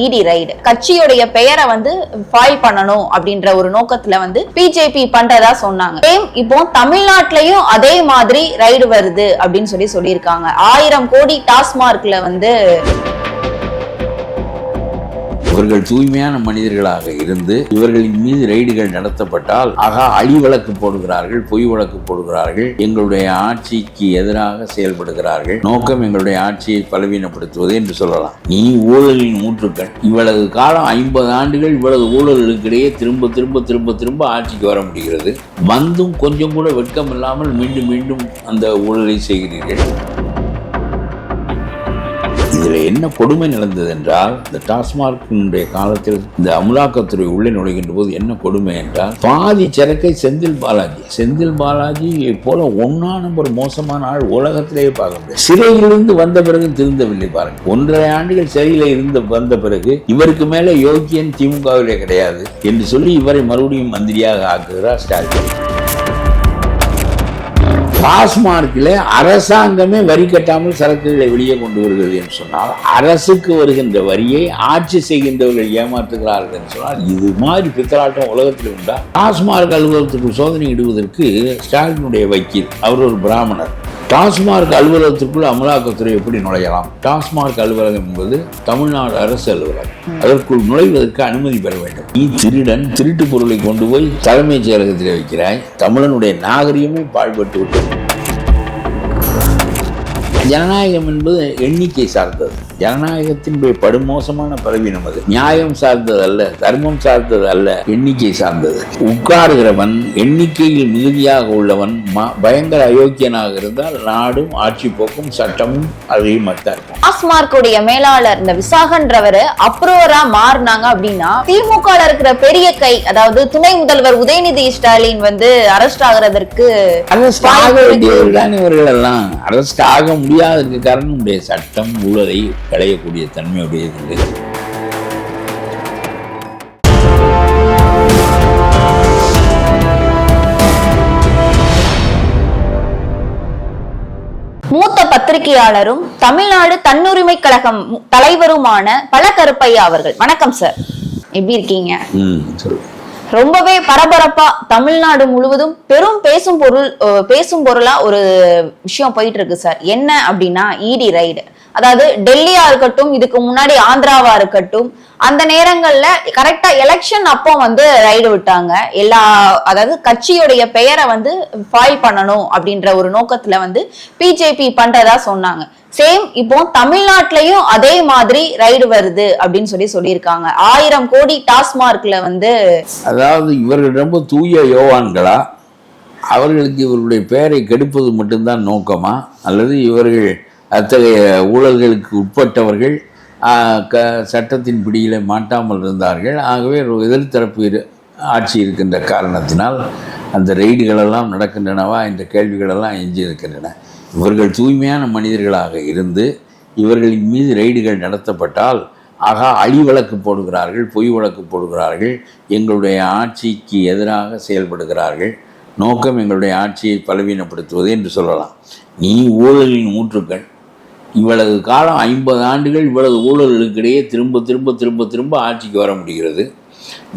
இடி ரைடு கட்சியுடைய பெயரை ஃபாயில் பண்ணணும் அப்படின்ற ஒரு நோக்கத்துல பிஜேபி பண்றதா சொன்னாங்க. இப்போ தமிழ்நாட்டிலையும் அதே மாதிரி ரைடு வருது அப்படின்னு சொல்லியிருக்காங்க. 1000 கோடி டாஸ்மார்க்ல இவர்கள் தூய்மையான மனிதர்களாக இருந்து இவர்களின் மீது ரெய்டுகள் நடத்தப்பட்டால் அழி வழக்கு போடுகிறார்கள், பொய் வழக்கு போடுகிறார்கள், எங்களுடைய ஆட்சிக்கு எதிராக செயல்படுகிறார்கள், நோக்கம் எங்களுடைய ஆட்சியை பலவீனப்படுத்துவது என்று சொல்லலாம். நீ ஊழலின் ஊற்றுக்கள், இவ்வளவு காலம் 50 ஆண்டுகள் இவ்வளவு ஊழல்களுக்கிடையே திரும்ப திரும்ப திரும்ப திரும்ப ஆட்சிக்கு வர முடிகிறது. வந்தும் கொஞ்சம் கூட வெட்கம் இல்லாமல் மீண்டும் மீண்டும் அந்த ஊழலை செய்கிறீர்கள். இதில் என்ன கொடுமை நடந்தது என்றால், இந்த டாஸ்மார்க்கினுடைய காலத்தில் இந்த அமலாக்கத்துறை உள்ளே நுழைகின்ற போது என்ன கொடுமை என்றால், பாதி சரக்கை செந்தில் பாலாஜி போல ஒன்னா நம்பர் மோசமான ஆள் உலகத்திலேயே பார்க்க முடியாது. சிறையிலிருந்து வந்த பிறகு திருந்தவில்லை பாருங்க. 1.5 ஆண்டுகள் சிறையில் வந்த பிறகு இவருக்கு மேல யோக்கியன் திமுகவிலே கிடையாது என்று சொல்லி இவரை மறுபடியும் மந்திரியாக ஆக்குகிறார் ஸ்டாலின். டாஸ்மார்க்கில் அரசாங்கமே வரி கட்டாமல் சரக்குகளை வெளியே கொண்டு வருகிறது என்று சொன்னால், அரசுக்கு வருகின்ற வரியை ஆட்சி செய்கின்றவர்கள் ஏமாற்றுகிறார்கள் என்று சொன்னால், இது மாதிரி பித்தலாட்டம் உலகத்தில் உண்டா? டாஸ்மார்க் அலுவலகத்துக்கு சோதனை இடுவதற்கு ஸ்டாலினுடைய வக்கீல், அவர் ஒரு பிராமணர். டாஸ்மார்க் அலுவலகத்திற்குள் அமலாக்கத்துறை எப்படி நுழையலாம்? டாஸ்மார்க் அலுவலகம் என்பது தமிழ்நாடு அரசு அலுவலகம். அதற்குள் நுழைவதற்கு அனுமதி பெற வேண்டும். நீ திருடன், திருட்டு பொருளை கொண்டு போய் தலைமைச் செயலகத்தில் வைக்கிறாய். தமிழனுடைய நாகரிகமே பாழ்பட்டு விட்டது. ஜனநாயகம் என்பது எண்ணிக்கை சார்ந்தது. ஜனநாயகத்தினுடைய படுமோசமான பலவீனம் அது. நியாயம் சார்ந்தது அல்ல, தர்மம் சார்ந்தது அல்ல, எண்ணிக்கை சார்ந்தது. உட்காருகிறவன் எண்ணிக்கையில் மிகுதியாக உள்ளவன் பயங்கர அயோக்கியனாக இருந்தால் நாடும் ஆட்சி போக்கும் சட்டமும் அதையும் இருக்கும். டாஸ்மார்க்குடைய மேலாளர் இந்த விசாகன்றவர் அப்ரூவரா மாறினாங்க அப்படின்னா, திமுக இருக்கிற பெரிய கை, அதாவது துணை முதல்வர் உதயநிதி ஸ்டாலின் அரெஸ்ட் ஆகிறதற்கு அரெஸ்ட் ஆக வேண்டியவர்கள் தான் இவர்கள் எல்லாம். அரெஸ்ட் ஆக முடியாததற்கு காரணம் உடைய சட்டம் ஊழலை களையக்கூடிய தன்மையுடையது. மூத்த பத்திரிகையாளரும் தமிழ்நாடு தன்னுரிமை கழகம் தலைவருமான பல கருப்பையா அவர்கள், வணக்கம் சார், எப்படி இருக்கீங்க? ரொம்பவே பரபரப்பா தமிழ்நாடு முழுவதும் பெரும் பேசும் பொருளா ஒரு விஷயம் போயிட்டு இருக்கு சார். என்ன அப்படின்னா, இடி ரைடு. அதாவது டெல்லியா இருக்கட்டும், இதுக்கு முன்னாடி ஆந்திராவா இருக்கட்டும், அந்த நேரங்கள்ல கரெக்டா எலெக்ஷன் அப்போ ரைடு விட்டாங்க. அதாவது கட்சியுடைய பெயரை ஃபாயில் பண்ணணும் அப்படின்ற ஒரு நோக்கத்துல பிஜேபி பண்றதா சொன்னாங்க. சேம் இப்போ தமிழ்நாட்டிலையும் அதே மாதிரி ரைடு வருது அப்படின்னு சொல்லியிருக்காங்க. 1000 கோடி டாஸ்மார்க்ல அதாவது இவர்கள் ரொம்ப தூய யோவான்களா? அவர்களுக்கு இவர்களுடைய பெயரை கெடுப்பது மட்டும்தான் நோக்கமா? அல்லது இவர்கள் அத்தகைய ஊழல்களுக்கு உட்பட்டவர்கள் சட்டத்தின் பிடியில மாட்டாமல் இருந்தார்கள். ஆகவே எதிர்த்தரப்பு ஆட்சி இருக்கின்ற காரணத்தினால் அந்த ரெய்டுகளெல்லாம் நடக்கின்றனவா என்ற கேள்விகளெல்லாம் எஞ்சி இருக்கின்றன. இவர்கள் தூய்மையான மனிதர்களாக இருந்து இவர்களின் மீது ரெய்டுகள் நடத்தப்பட்டால் அழி வழக்கு போடுகிறார்கள், பொய் வழக்கு போடுகிறார்கள், எங்களுடைய ஆட்சிக்கு எதிராக செயல்படுகிறார்கள், நோக்கம் எங்களுடைய ஆட்சியை பலவீனப்படுத்துவது என்று சொல்லலாம். நீ ஊழலின் ஊற்றுக்கள், இவ்வளவு காலம் 50 ஆண்டுகள் இவ்வளவு ஊழல்களுக்கிடையே திரும்ப திரும்ப திரும்ப திரும்ப ஆட்சிக்கு வர முடிகிறது.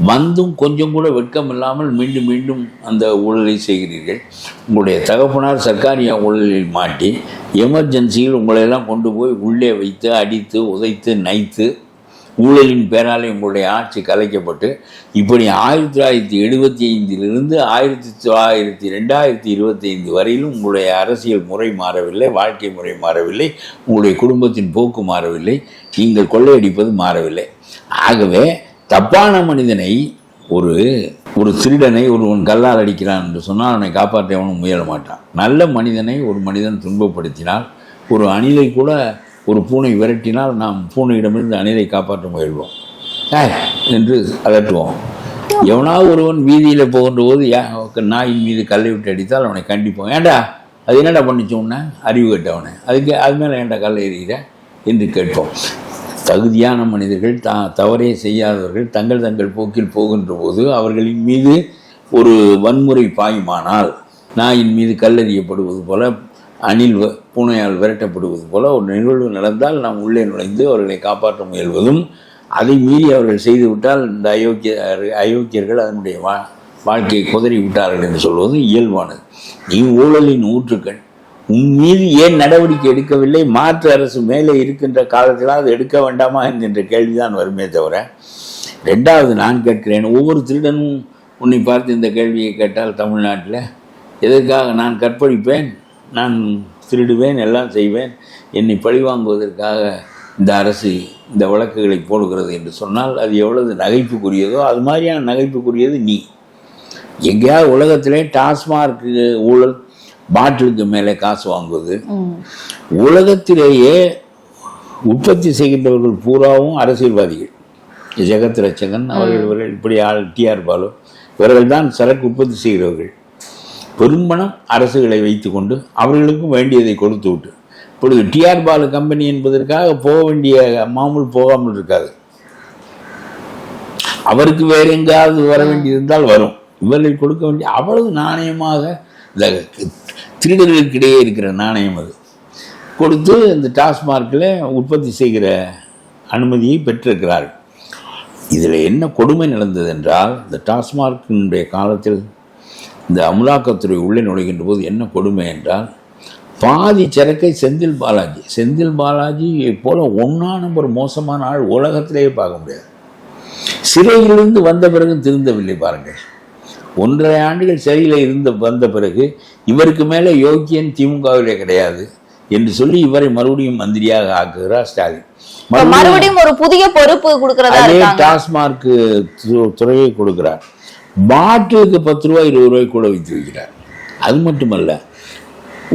வந்தும் கொஞ்சம் கூட வெட்கம் இல்லாமல் மீண்டும் மீண்டும் அந்த ஊழலை செய்கிறீர்கள். உங்களுடைய தகப்பனார் சர்க்காரியா ஊழலில் மாட்டி எமர்ஜென்சியில் உங்களையெல்லாம் கொண்டு போய் உள்ளே வைத்து அடித்து உதைத்து நைத்து ஊழலின் பேராலே உங்களுடைய ஆட்சி கலைக்கப்பட்டு இப்படி 1975 2025 வரையிலும் உங்களுடைய அரசியல் முறை மாறவில்லை, வாழ்க்கை முறை மாறவில்லை, உங்களுடைய குடும்பத்தின் போக்கு மாறவில்லை, நீங்கள் கொள்ளையடிப்பது மாறவில்லை. ஆகவே தப்பான மனிதனை, ஒரு திருடனை ஒருவன் கல்லால் அடிக்கிறான் என்று சொன்னால் அவனை காப்பாற்ற அவனும் முயல மாட்டான். நல்ல மனிதனை ஒரு மனிதன் துன்பப்படுத்தினால், ஒரு அணிலை கூட ஒரு பூனை விரட்டினால் நாம் பூனையிடமிருந்து அணிலை காப்பாற்ற முயல்வோம் என்று அதட்டுவோம். எவனாவது ஒருவன் வீதியில் போகின்ற போது நாயின் மீது கல்லை விட்டு அடித்தால் அவனை கண்டிப்போம். ஏண்டா அது என்னடா பண்ணிச்சோன்னா அறிவு கேட்டவனை, அது மேலே ஏண்டா கல்லை எறிகிற என்று கேட்போம். தகுதியான மனிதர்கள், தவறே செய்யாதவர்கள் தங்கள் போக்கில் போகின்ற போது அவர்களின் மீது ஒரு வன்முறை பாயுமானால், நாயின் மீது கல்லெறியப்படுவது போல, அணில் பூனையால் விரட்டப்படுவது போல ஒரு நிகழ்வு நடந்தால் நாம் உள்ளே நுழைந்து அவர்களை காப்பாற்ற முயல்வதும் அதை மீறி அவர்கள் செய்துவிட்டால் இந்த அயோக்கியர்கள் அதனுடைய வாழ்க்கையை குதறி விட்டார்கள் என்று சொல்வது இயல்பானது. நீ ஊழலின் ஊற்றுக்கள், உன் மீது ஏன் நடவடிக்கை எடுக்கவில்லை? மாற்று அரசு மேலே இருக்கின்ற காலத்தில் அது எடுக்க வேண்டாமா என்கின்ற கேள்விதான் வருமே தவிர. ரெண்டாவது நான் கேட்கிறேன், ஒவ்வொரு திருடனும் உன்னை பார்த்து இந்த கேள்வியை கேட்டால் தமிழ்நாட்டில் எதற்காக நான் கற்பழிப்பேன், நான் திருடுவேன், எல்லாம் செய்வேன், என்னை பழிவாங்குவதற்காக இந்த அரசு இந்த வழக்குகளை போடுகிறது என்று சொன்னால் அது எவ்வளவு நகைப்புக்குரியதோ அது மாதிரியான நகைப்புக்குரியது நீ. எங்கேயாவது உலகத்திலே டாஸ்மார்க் ஊழல், பாட்டிலுக்கு மேலே காசு வாங்குவது, உலகத்திலேயே உற்பத்தி செய்கின்றவர்கள் பூராவும் அரசியல்வாதிகள். ஜெகத் ரட்சகன் அவர்கள் இப்படி டிஆர் பாலு இவர்கள் தான் சரக்கு உற்பத்தி செய்கிறவர்கள். பெரும்பணம் அரசுகளை வைத்து கொண்டு அவர்களுக்கும் வேண்டியதை கொடுத்து விட்டு, இப்பொழுது டிஆர் பாலு கம்பெனி என்பதற்காக போக வேண்டிய மாமூல் போகாமல் இருக்காது. அவருக்கு வேற எங்காவது வர வேண்டியிருந்தால் வரும். இவர்கள் கொடுக்க வேண்டிய அவ்வளவு நாணயமாக இந்த திருடர்களுக்கிடையே இருக்கிற நாணயம் அது கொடுத்து இந்த டாஸ்மார்க்கில் உற்பத்தி செய்கிற அனுமதியை பெற்றிருக்கிறார்கள். இதில் என்ன கொடுமை நடந்தது என்றால், இந்த டாஸ்மார்க்கினுடைய காலத்தில் இந்த அமலாக்கத்துறை உள்ளே நுழைகின்ற போது என்ன கொடுமை என்றால், பாதி சரக்கை செந்தில் பாலாஜியை போல ஒன்றா நம்பர் மோசமான ஆள் உலகத்திலேயே பார்க்க முடியாது. சிறையிலிருந்து வந்த பிறகு திருந்தவில்லை பாருங்கள். 1.5 ஆண்டுகள் சிறையில் வந்த பிறகு இவருக்கு மேலே யோக்கியன் திமுகவிலே கிடையாது என்று சொல்லி இவரை மறுபடியும் மந்திரியாக ஆக்குகிறார் ஸ்டாலின். மறுபடியும் ஒரு புதிய பொறுப்பு கொடுக்கிறதா, டாஸ்மார்க் துறையை கொடுக்கிறார். பாட்டிலுக்கு 10 ரூபாய் 20 ரூபாய் கூட வைத்து வைக்கிறார். அது மட்டுமல்ல,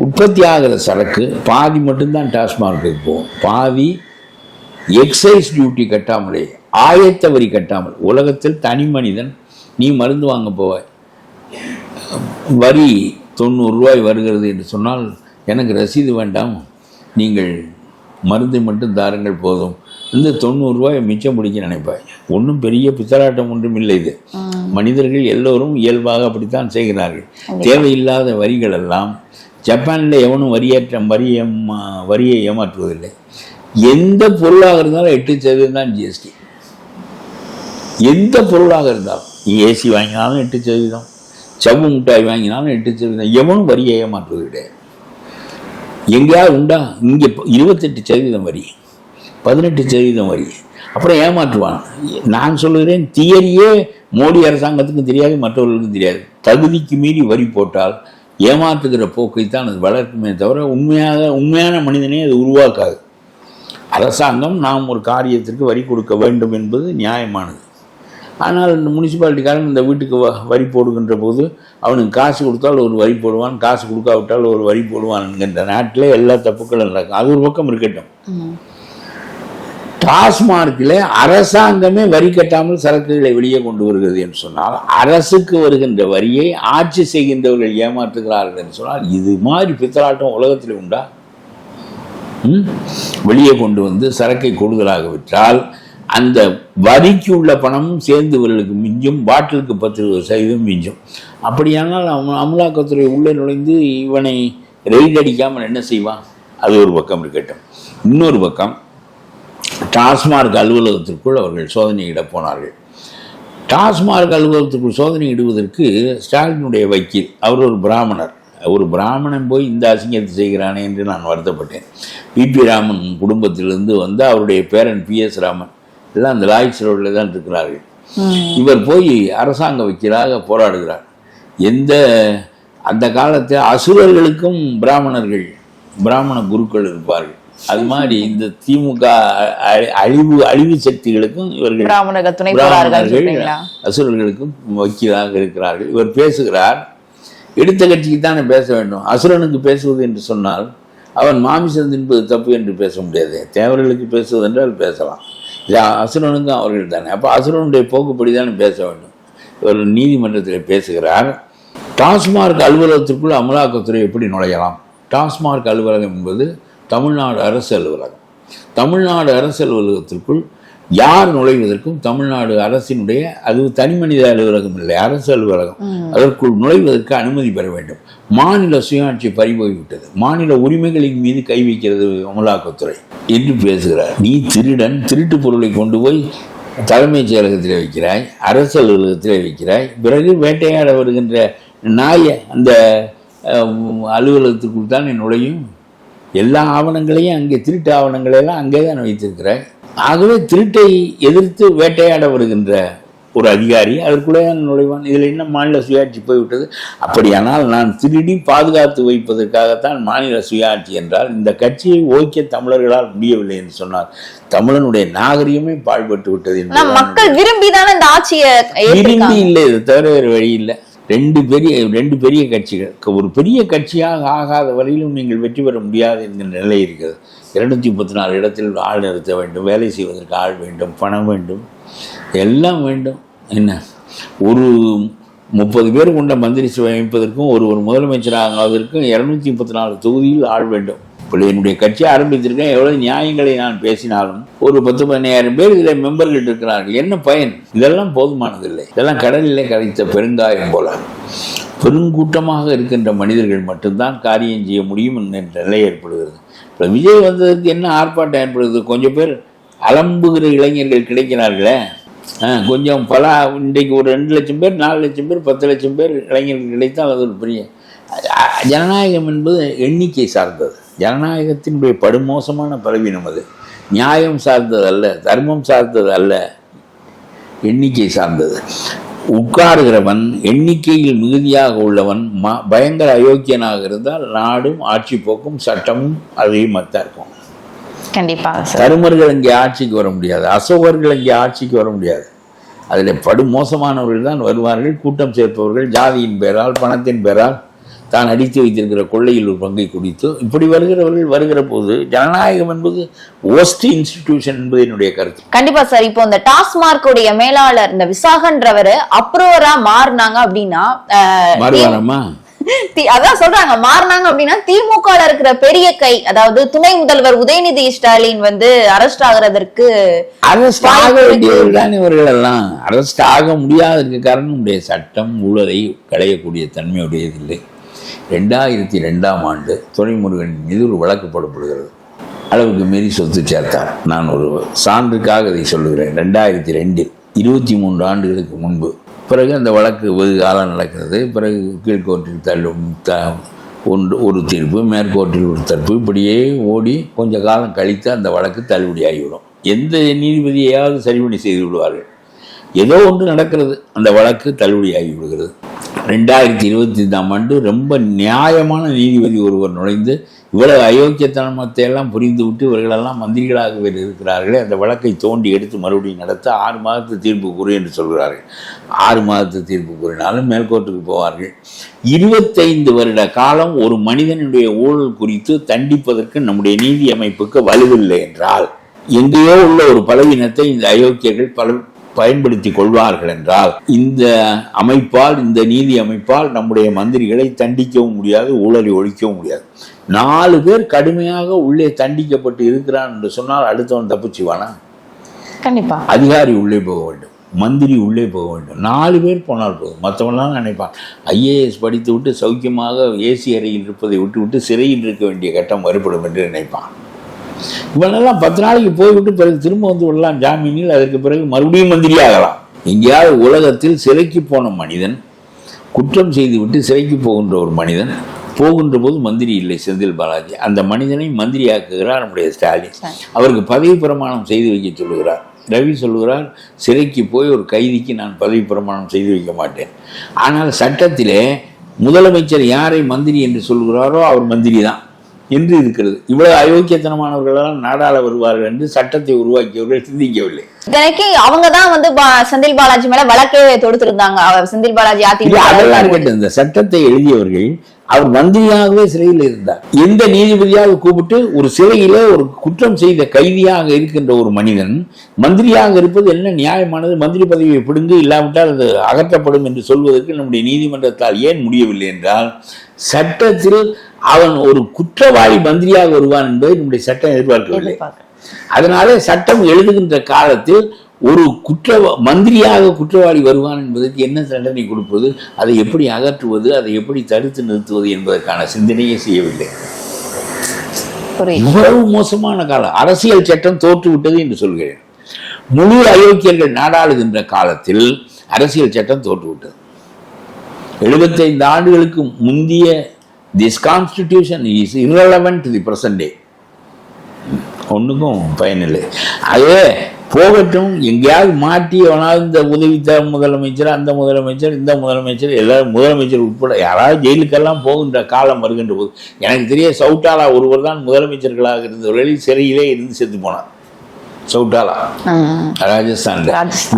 உற்பத்தி ஆகிற சரக்கு பாதி மட்டும்தான் டாஸ்மார்க்கு போகும், பாதி எக்ஸைஸ் டியூட்டி கட்டாமலே, ஆயத்த வரி கட்டாமல். உலகத்தில் தனி மனிதன் நீ மருந்து வாங்க போவாய், வரி 90 ரூபாய் வருகிறது என்று சொன்னால் எனக்கு ரசீது வேண்டாம், நீங்கள் மருந்தை மட்டும் தாருங்கள் போதும், இந்த 90 ரூபாயை மிச்சம் பிடிக்க நினைப்பாய். ஒன்றும் பெரிய பித்தலாட்டம் ஒன்றும் இல்லை. இது மனிதர்கள் எல்லோரும் இயல்பாக அப்படித்தான் செய்கிறார்கள். தேவையில்லாத வரிகள் எல்லாம் ஜப்பானில் எவனும் வரியை ஏமாற்றுவதில்லை. எந்த பொருளாக இருந்தாலும் 8% தான் ஜிஎஸ்டி. எந்த பொருளாக இருந்தாலும், ஏசி வாங்கினாலும் 8%, சவ்வு மிட்டாய் வாங்கினாலும் 8%. எவனும் வரியை ஏமாற்றுவது கிடையாது. எங்கேயாவது உண்டா? இங்கே 28% வரி, 18% வரி, அப்புறம் ஏமாற்றுவான். நான் சொல்லுகிறேன், தியரியே மோடி அரசாங்கத்துக்கும் தெரியாது, மற்றவர்களுக்கும் தெரியாது. தகுதிக்கு மீறி வரி போட்டால் ஏமாற்றுகிற போக்கைத்தான் அது வளர்க்குமே தவிர உண்மையான மனிதனே அது உருவாக்காது. அரசாங்கம் நாம் ஒரு காரியத்திற்கு வரி கொடுக்க வேண்டும் என்பது நியாயமானது. ஆனால் இந்த முனிசிபாலிட்டிக்காரன் இந்த வீட்டுக்கு வரி போடுகின்ற போது அவனுக்கு காசு கொடுத்தால் ஒரு வரி போடுவான், காசு கொடுக்காவிட்டால் ஒரு வரி போடுவான் என்கின்ற நாட்டில் எல்லா தப்புக்களும் நடக்கும். அது ஒரு பக்கம் இருக்கட்டும். டாஸ்மார்க்கில் அரசாங்கமே வரி கட்டாமல் சரக்குகளை வெளியே கொண்டு வருகிறது என்று சொன்னால், அரசுக்கு வருகின்ற வரியை ஆட்சி செய்கின்றவர்கள் ஏமாற்றுகிறார்கள் என்று சொன்னால், இது மாதிரி பித்தலாட்டம் உலகத்தில் உண்டா? வெளியே கொண்டு வந்து சரக்கை கூடுதலாக விற்றால் அந்த வரிக்கு உள்ள பணமும் சேர்ந்து இவர்களுக்கு மிஞ்சும், பாட்டிலுக்கு 10% மிஞ்சும். அப்படியானால் அமலாக்கத்துறை உள்ளே நுழைந்து இவனை ரெய்டு அடிக்காமல் என்ன செய்வான்? அது ஒரு பக்கம் இருக்கட்டும். இன்னொரு பக்கம், டாஸ்மார்க் அலுவலகத்திற்குள் அவர்கள் சோதனையிட போனார்கள். டாஸ்மார்க் அலுவலகத்திற்குள் சோதனை இடுவதற்கு ஸ்டாலினுடைய வக்கீல், அவர் ஒரு பிராமணர். ஒரு பிராமணன் போய் இந்த அசிங்கத்தை செய்கிறானே என்று நான் வருத்தப்பட்டேன். பிபி ராமன் குடும்பத்திலிருந்து வந்து அவருடைய பேரன் PS ராமன் எல்லாம் அந்த லாய்ட்ஸ் ரோடில் தான் இருக்கிறார்கள். இவர் போய் அரசாங்க வக்கீலாக போராடுகிறார். அந்த காலத்தில் அசுரர்களுக்கும் பிராமண குருக்கள் இருப்பார்கள். அது மாதிரி இந்த திமுக அழிவு சக்திகளுக்கும் இவர்கள் அசுரர்களுக்கும் வக்கீலாக இருக்கிறார்கள். இவர் பேசுகிறார். எடுத்த கட்சிக்கு தானே பேச வேண்டும். அசுரனுக்கு பேசுவது என்று சொன்னால் அவன் மாமிசம் தின்பது தப்பு என்று பேச முடியாது. தேவர்களுக்கு பேசுவது என்றால் பேசலாம். அசுரனுக்கும் அவர்கள் தானே. அப்போ அசுரனுடைய போக்குப்படி தானே பேச வேண்டும். இவர் நீதிமன்றத்தில் பேசுகிறார். டாஸ்மார்க் அலுவலகத்திற்குள் அமலாக்கத்துறை எப்படி நுழையலாம்? டாஸ்மார்க் அலுவலகம் என்பது தமிழ்நாடு அரசு அலுவலகம். தமிழ்நாடு அரசு அலுவலகத்திற்குள் யார் நுழைவதற்கும் தமிழ்நாடு அரசினுடைய, அது தனி மனித அலுவலகம் இல்லை, அரசு அலுவலகம், அதற்குள் நுழைவதற்கு அனுமதி பெற வேண்டும். மாநில சுயாட்சி பறிபோய்விட்டது, மாநில உரிமைகளின் மீது கை வைக்கிறது அமலாக்கத்துறை என்று பேசுகிறார். நீ திருடன், திருட்டு பொருளை கொண்டு போய் தலைமைச் செயலகத்தில் வைக்கிறாய், அரசு அலுவலகத்தில் வைக்கிறாய், பிறகு வேட்டையாட வருகின்ற நாயை அந்த அலுவலகத்துக்குள் தான் நுழையும். எல்லா ஆவணங்களையும் அங்கே, திருட்டு ஆவணங்களையெல்லாம் அங்கே தான் வைத்திருக்கிறாய். ஆகவே திருட்டை எதிர்த்து வேட்டையாட வருகின்ற ஒரு அதிகாரி அதற்குள்ளே நுழைவான். இதில் என்ன மாநில சுயாட்சி போய்விட்டது? அப்படியானால் நான் திருடி பாதுகாத்து வைப்பதற்காகத்தான் மாநில சுயாட்சி என்றால் இந்த கட்சியை ஓய்க்க தமிழர்களால் முடியவில்லை என்று சொன்னார். தமிழனுடைய நாகரிகமே பாழ்பட்டு விட்டது. மக்கள் விரும்பிதானே இந்த ஆட்சியை, விரும்பி இல்லை, இது தவிர வேறு வழி இல்லை. ரெண்டு பெரிய கட்சிகள், ஒரு பெரிய கட்சியாக ஆகாத வரையிலும் நீங்கள் வெற்றி பெற முடியாது என்கிற நிலை இருக்கிறது. 234 இடத்தில் ஆள் நிறுத்த வேண்டும், வேலை செய்வதற்கு ஆள் வேண்டும், பணம் வேண்டும், எல்லாம் வேண்டும். என்ன, ஒரு 30 பேர் கொண்ட மந்திரி சபை அமைப்பதற்கும் ஒரு முதலமைச்சராக ஆவதற்கும் 234 தொகுதியில் ஆள் வேண்டும். இப்படி என்னுடைய கட்சி ஆரம்பித்திருக்கேன். எவ்வளவு நியாயங்களை நான் பேசினாலும் ஒரு 10-15,000 பேர் இதில் மெம்பர்கள் இருக்கிறார்கள். என்ன பயன்? இதெல்லாம் போதுமானதில்லை. இதெல்லாம் கடலிலே கரைத்த பெருங்காயம் போல. பெருங்கூட்டமாக இருக்கின்ற மனிதர்கள் மட்டும்தான் காரியம் செய்ய முடியும் என்ற நிலை ஏற்படுகிறது. இப்போ விஜய் வந்ததுக்கு என்ன ஆர்ப்பாட்டம் ஏற்படுது? கொஞ்சம் பேர் அலம்புகிற இளைஞர்கள் கிடைக்கிறார்களே, கொஞ்சம் இன்றைக்கு ஒரு 2 லட்சம் பேர், 4 லட்சம் பேர், 10 லட்சம் பேர் இளைஞர்கள் கிடைத்தால் அது ஒரு பெரிய. ஜனநாயகம் என்பது எண்ணிக்கை சார்ந்தது. ஜனநாயகத்தினுடைய படுமோசமான பலவீனம் அது. நியாயம் சார்ந்தது அல்ல, தர்மம் சார்ந்தது அல்ல, எண்ணிக்கை சார்ந்தது. உட்காருகிறவன் எண்ணிக்கையில் மிகுதியாக உள்ளவன் பயங்கர அயோக்கியனாக இருந்தால் நாடும் ஆட்சி போக்கும் சட்டமும் அதையும் மத்தா இருக்கும். கண்டிப்பாக தருமர்கள் இங்கே ஆட்சிக்கு வர முடியாது, அசோகர்கள் இங்கே ஆட்சிக்கு வர முடியாது. அதில் படுமோசமானவர்கள் தான் வருவார்கள். கூட்டம் சேர்ப்பவர்கள் ஜாதியின் பேரால், பணத்தின் பேரால், தான் அடித்து வைத்திருக்கிற கொள்ளையில் ஒரு பங்கை குடித்து இப்படி வருகிறவர்கள் வருகிற போது ஜனநாயகம் என்பது ஒஸ்ட் இன்ஸ்டிடியூஷன் என்பது என்னுடைய கருத்து. கண்டிப்பா சார். இப்போ இந்த டாஸ்மார்க் உடைய மேலாளர் இந்த விசாகன்றவர் அப்ரூவரா மாறினாங்க அப்படின்னா, மாறுவாரம்மா, அதான் சொல்றாங்க, மாறினாங்க அப்படின்னா திமுக இருக்கிற பெரிய கை, அதாவது துணை முதல்வர் உதயநிதி ஸ்டாலின் அரெஸ்ட் ஆகிறதற்கு அரெஸ்ட் ஆக வேண்டியவர்கள் இவர்கள் எல்லாம். அரெஸ்ட் ஆக முடியாததற்கு காரணம் உடைய சட்டம் ஊழலை களையக்கூடிய தன்மையுடையதில்லை. 2002ஆம் ஆண்டு துரைமுருகன் மீது ஒரு வழக்கு போடப்படுகிறது. அளவுக்கு மீறி சொத்து சேர்த்தார். நான் ஒரு சான்றுக்காக இதை சொல்லுகிறேன். 2002 23 ஆண்டுகளுக்கு முன்பு. பிறகு அந்த வழக்கு வெகு காலம் நடக்கிறது. பிறகு கீழ்கோர்ட்டில் தள்ளும் ஒரு தீர்ப்பு, மேற்கோர்ட்டில் ஒரு தீர்ப்பு, இப்படியே ஓடி கொஞ்ச காலம் கழித்து அந்த வழக்கு தள்ளுபடியாகிவிடும். எந்த நீதிபதியையாவது சரிபடி செய்து விடுவார்கள். ஏதோ ஒன்று நடக்கிறது, அந்த வழக்கு தள்ளுபடியாகி விடுகிறது. 2025ஆம் ஆண்டு ரொம்ப நியாயமான நீதிபதி ஒருவர் நுழைந்து இவ்வளவு அயோக்கியத்தனத்தை எல்லாம் புரிந்துவிட்டு இவர்களெல்லாம் மந்திரிகளாக இருக்கிறார்களே, அந்த வழக்கை தோண்டி எடுத்து மறுபடியும் நடத்த 6 மாதத்து தீர்ப்பு கூறு என்று சொல்கிறார்கள். 6 மாதத்து தீர்ப்பு கூறினாலும் மேல்கோர்ட்டுக்கு போவார்கள். 25 வருட காலம் ஒரு மனிதனுடைய ஊழல் குறித்து தண்டிப்பதற்கு நம்முடைய நீதி அமைப்புக்கு வலுவில்லை என்றால், எங்கேயோ உள்ள ஒரு பலவீனத்தை இந்த அயோக்கியர்கள் பயன்படுத்தி கொள்வார்கள் என்றால், இந்த அமைப்பால், இந்த நீதி அமைப்பால் நம்முடைய மந்திரிகளை தண்டிக்கவும் முடியாது, ஊழலை ஒழிக்கவும் முடியாது. 4 பேர் கடுமையாக உள்ளே தண்டிக்கப்பட்டு இருக்கிறான் என்று சொன்னால் அடுத்தவன் தப்பிச்சுவானா? கண்டிப்பா. அதிகாரி உள்ளே போக வேண்டும், மந்திரி உள்ளே போக வேண்டும். 4 பேர் போனால் போதும். மற்றவன்லாம் நினைப்பான் IAS படித்து விட்டு சௌக்கியமாக ஏசி அறையில் இருப்பதை விட்டு சிறையில் இருக்க வேண்டிய கட்டம் ஏற்படும் என்று நினைப்பான். இவனெல்லாம் 10 நாளைக்கு போய்விட்டு பிறகு திரும்ப விடலாம் ஜாமீனில். அதற்கு பிறகு மறுபடியும் மந்திரி ஆகலாம். எங்கேயாவது உலகத்தில் சிறைக்கு போன மனிதன், குற்றம் செய்துவிட்டு சிறைக்கு போகின்ற ஒரு மனிதன் போகின்ற போது மந்திரி இல்லை செந்தில் பாலாஜி. அந்த மனிதனை மந்திரியாக்குகிறார் நம்முடைய ஸ்டாலின். அவருக்கு பதவி பிரமாணம் செய்து வைக்க சொல்லுகிறார். ரவி சொல்லுகிறார், சிறைக்கு போய் ஒரு கைதிக்கு நான் பதவி பிரமாணம் செய்து வைக்க மாட்டேன். ஆனால் சட்டத்திலே முதலமைச்சர் யாரை மந்திரி என்று சொல்கிறாரோ அவர் மந்திரி தான் என்று இருக்கிறது. இவ்வளவு அயோக்கியத்தனமானவர்களெல்லாம் நாடாள வருவார்கள் என்று சட்டத்தை உருவாக்கியவர்கள் சிந்திக்கவில்லை. இதனைக்கு அவங்க தான் செந்தில் பாலாஜி மேல வழக்கே தொடுத்திருந்தாங்க. செந்தில் பாலாஜி அதெல்லாம் இருக்கட்டும். இந்த சட்டத்தை எழுதியவர்கள் அவர் மந்திரியாகவே சிறையில் இருந்தார். எந்த நீதிபதியாக கூப்பிட்டு ஒரு சிறையிலே ஒரு குற்றம் செய்த கைதியாக இருக்கின்ற ஒரு மனிதன் மந்திரியாக இருப்பது என்ன நியாயமானது? மந்திரி பதவியை பிடுங்கு, இல்லாவிட்டால் அது அகற்றப்படும் என்று சொல்வதற்கு நம்முடைய நீதிமன்றத்தால் ஏன் முடியவில்லை என்றால், சட்டத்தில் அவன் ஒரு குற்றவாளி மந்திரியாக வருவான் என்பதை நம்முடைய சட்டம் எதிர்பார்க்கவில்லை. அதனால சட்டம் எழுதுகின்ற காலத்தில் ஒரு மந்திரியாக குற்றவாளி வருவான் என்பதற்கு என்ன தண்டனை கொடுப்பது, அதை எப்படி அகற்றுவது, அதை எப்படி தடுத்து நிறுத்துவது என்பதற்கான சிந்தனையே செய்யவில்லை. இவ்வளவு மோசமான காலம். அரசியல் சட்டம் தோற்றுவிட்டது என்று சொல்கிறேன். முழு அயோக்கியர்கள் நாடாளுகின்ற காலத்தில் அரசியல் சட்டம் தோற்றுவிட்டது. 75 ஆண்டுகளுக்கு முந்தைய this constitution is irrelevant to the present day. ஒன்றுக்கும் பயனில்லை. அதே போகட்டும், எங்கேயாவது மாட்டி எவனாவது இந்த உதவி முதலமைச்சர், அந்த முதலமைச்சர், இந்த முதலமைச்சர், எல்லாரும் முதலமைச்சர் உட்பட யாராவது ஜெயிலுக்கெல்லாம் போகின்ற காலம் வருகின்ற போது, எனக்கு தெரிய சவுட்டாலா ஒருவர் தான் முதலமைச்சர்களாக இருந்தவர்களில் சிறையிலே இருந்து செத்து போனார். சவுட்டாலா ராஜஸ்தான்ல.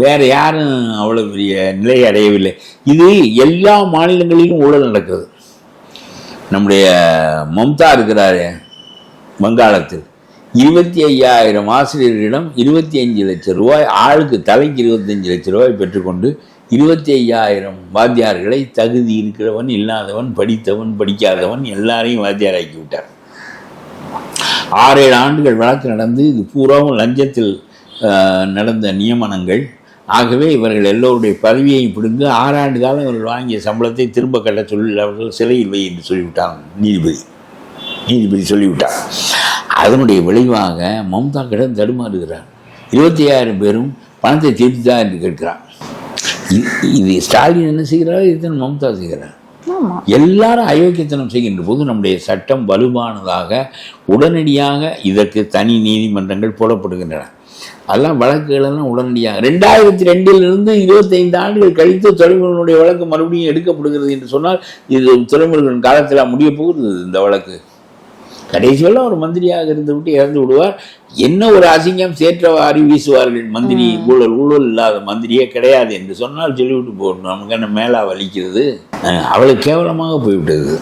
வேற யாரும் அவ்வளவு பெரிய நிலை அடையவில்லை. இது எல்லா மாநிலங்களிலும் ஊழல் நடக்கிறது. நம்முடைய மம்தா இருக்கிறாரு வங்காளத்தில், 25,000 ஆசிரியர்களிடம் 25 லட்சம் ரூபாய், ஆளுக்கு தலைக்கு 25 லட்சம் ரூபாய் பெற்றுக்கொண்டு 25,000 வாத்தியார்களை தகுதி இருக்கிறவன், இல்லாதவன், படித்தவன், படிக்காதவன் எல்லாரையும் வாத்தியாராக்கி விட்டார். 6-7 ஆண்டுகள் வழக்கு நடந்து இது பூராவும் லஞ்சத்தில் நடந்த நியமனங்கள். ஆகவே இவர்கள் எல்லோருடைய பதவியை பிடுங்க 6 ஆண்டு காலம் இவர்கள் வாங்கிய சம்பளத்தை திரும்ப கட்ட சொல்லி அவர்கள் சிறையில் வை என்று சொல்லிவிட்டாங்க நீதிபதி சொல்லிவிட்டார். அதனுடைய விளைவாக மம்தா கிடம் தடுமாறுகிறார். 25,000 பேரும் பணத்தை திருப்பிதா என்று கேட்கிறார். இது ஸ்டாலின் என்ன செய்கிறார், இதுதான் மம்தா செய்கிறார். எல்லாரும் அயோக்கியத்தனம் செய்கின்ற போது நம்முடைய சட்டம் வலுவானதாக உடனடியாக இதற்கு தனி நீதிமன்றங்கள் போடப்படுகின்றன. அதெல்லாம் வழக்குகளெல்லாம் உடனடியாக 2002 25 ஆண்டுகள் கழித்து துறைமுருகனுடைய வழக்கு மறுபடியும் எடுக்கப்படுகிறது என்று சொன்னால் இது துறைமுருகன் காலத்தில் முடிய போகிறது. இந்த வழக்கு கடைசியெல்லாம் ஒரு மந்திரியாக இருந்து விட்டு இறந்து விடுவார். என்ன ஒரு அசிங்கம், சேற்றவாரி வீசுவார்கள். மந்திரி ஊழல் இல்லாத மந்திரியே கிடையாது என்று சொன்னால் சொல்லிவிட்டு போடணும். நமக்கு என்ன மேலா வலிக்கிறது, அவளுக்கு கேவலமாக போய்விட்டது.